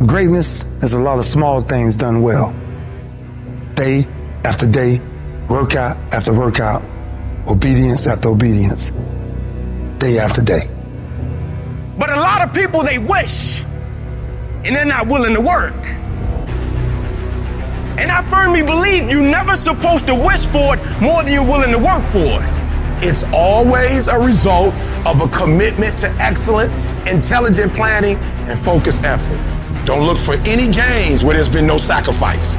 Greatness is a lot of small things done well. Day after day, workout after workout, obedience after obedience, day after day. But a lot of people, they wish, and they're not willing to work. And I firmly believe you're never supposed to wish for it more than you're willing to work for it. It's always a result of a commitment to excellence, intelligent planning, and focused effort. Don't look for any gains where there's been no sacrifice.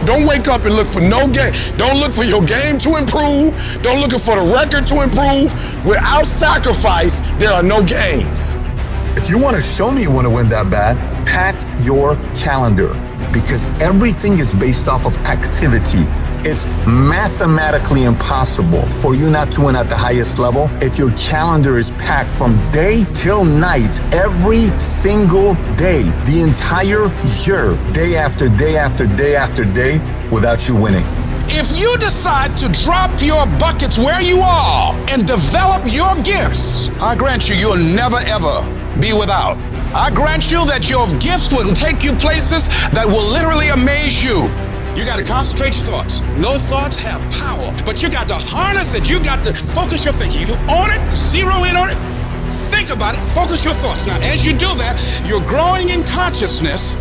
Don't wake up and look for no game. Don't look for your game to improve. Don't look for the record to improve. Without sacrifice, there are no gains. If you want to show me you want to win that bad, pack your calendar, because everything is based off of activity. It's mathematically impossible for you not to win at the highest level if your calendar is packed from day till night, every single day, the entire year, day after day after day after day, without you winning. If you decide to drop your buckets where you are and develop your gifts, I grant you, you'll never ever be without. I grant you that your gifts will take you places that will literally amaze you. You got to concentrate your thoughts. Those thoughts have power, but you got to harness it. You got to focus your thinking. You own it, zero in on it, think about it, focus your thoughts. Now, as you do that, you're growing in consciousness,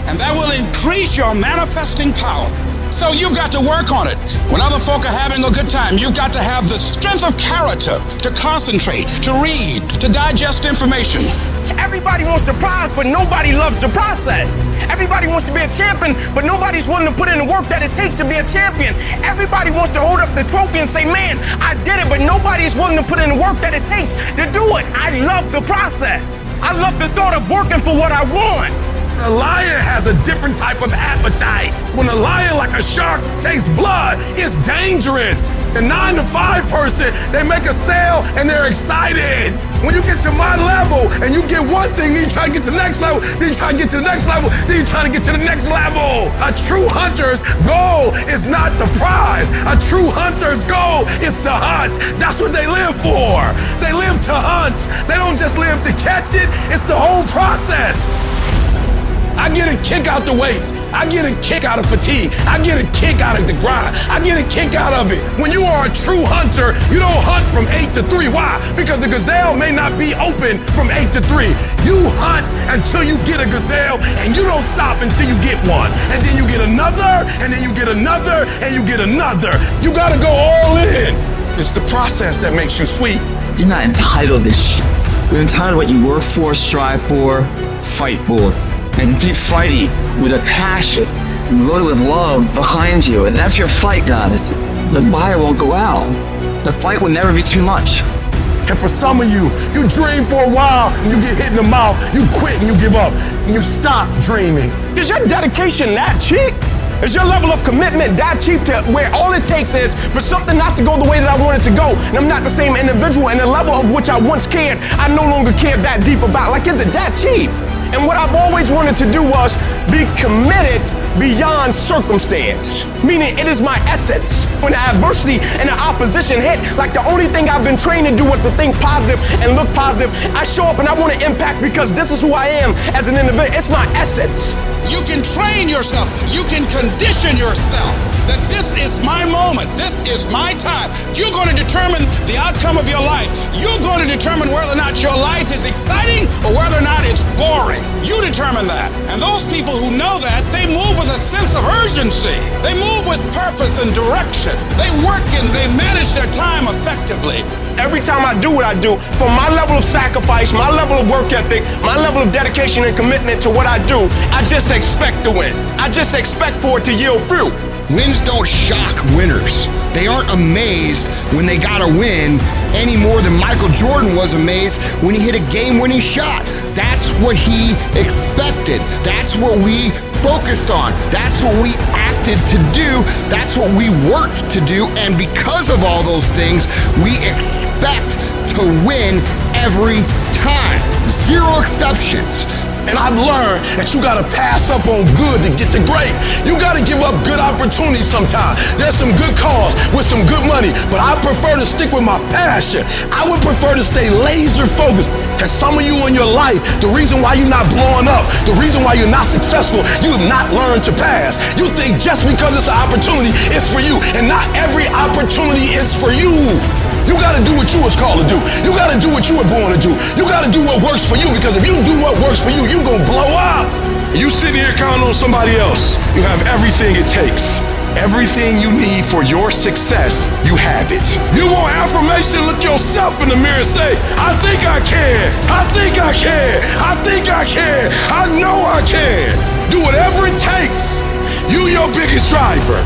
and that will increase your manifesting power. So you've got to work on it. When other folk are having a good time, you've got to have the strength of character to concentrate, to read, to digest information. Everybody wants the prize, but nobody loves the process. Everybody wants to be a champion, but nobody's willing to put in the work that it takes to be a champion. Everybody wants to hold up the trophy and say, man, I did it, but nobody is willing to put in the work that it takes to do it. I love the process. I love the thought of working for what I want. A lion has a different type of appetite. When a lion, like a shark, tastes blood, it's dangerous. The 9 to 5 person, they make a sale and they're excited. When you get to my level and you get one thing, then you try to get to the next level, then you try to get to the next level, then you try to get to the next level. A true hunter's goal is not the prize. A true hunter's goal is to hunt. That's what they live for. They live to hunt. They don't just live to catch it. It's the whole process. I get a kick out the weights. I get a kick out of fatigue. I get a kick out of the grind. I get a kick out of it. When you are a true hunter, you don't hunt from 8 to 3. Why? Because the gazelle may not be open from 8 to 3. You hunt until you get a gazelle, and you don't stop until you get one. And then you get another, and then you get another, and you get another. You gotta go all in. It's the process that makes you sweet. You're not entitled to shit. You're entitled to what you work for, strive for, fight for. And keep fighting with a passion, really with love behind you. And that's your fight, guys. The fire won't go out. The fight will never be too much. And for some of you, you dream for a while, and you get hit in the mouth, you quit and you give up, and you stop dreaming. Is your dedication that cheap? Is your level of commitment that cheap to where all it takes is for something not to go the way that I want it to go, and I'm not the same individual, and the level of which I once cared, I no longer care that deep about? Like, is it that cheap? And what I've always wanted to do was be committed beyond circumstance. Meaning it is my essence. When the adversity and the opposition hit, like the only thing I've been trained to do was to think positive and look positive. I show up and I want to impact because this is who I am as an individual. It's my essence. You can train yourself. You can condition yourself that this is my moment. This is my time. You're going to determine the outcome of your life. You're going to determine whether or not your life is exciting or whether or not it's boring. You determine that. And those people who know that, they move with a sense of urgency. They move with purpose and direction. They work and they manage their time effectively. Every time I do what I do, from my level of sacrifice, my level of work ethic, my level of dedication and commitment to what I do, I just expect to win. I just expect for it to yield fruit. Wins don't shock winners. They aren't amazed when they got a win any more than Michael Jordan was amazed when he hit a game-winning shot. That's what he expected. That's what we focused on. That's what we acted to do. That's what we worked to do. And because of all those things, we expect to win every time. Zero exceptions. And I've learned that you gotta pass up on good to get to great. You gotta give up good opportunities sometimes. There's some good cause with some good money, but I prefer to stick with my passion. I would prefer to stay laser focused. And some of you in your life, the reason why you're not blowing up, the reason why you're not successful, you have not learned to pass. You think just because it's an opportunity, it's for you, and not every opportunity is for you. You gotta do what you was called to do. You gotta do what you were born to do. You gotta do what works for you, because if you do what works for you, you're gonna blow up. You sitting here counting on somebody else. You have everything it takes. Everything you need for your success, you have it. You want affirmation, look yourself in the mirror and say, I think I can. I think I can. I think I can. I know I can. Do whatever it takes. You your biggest driver.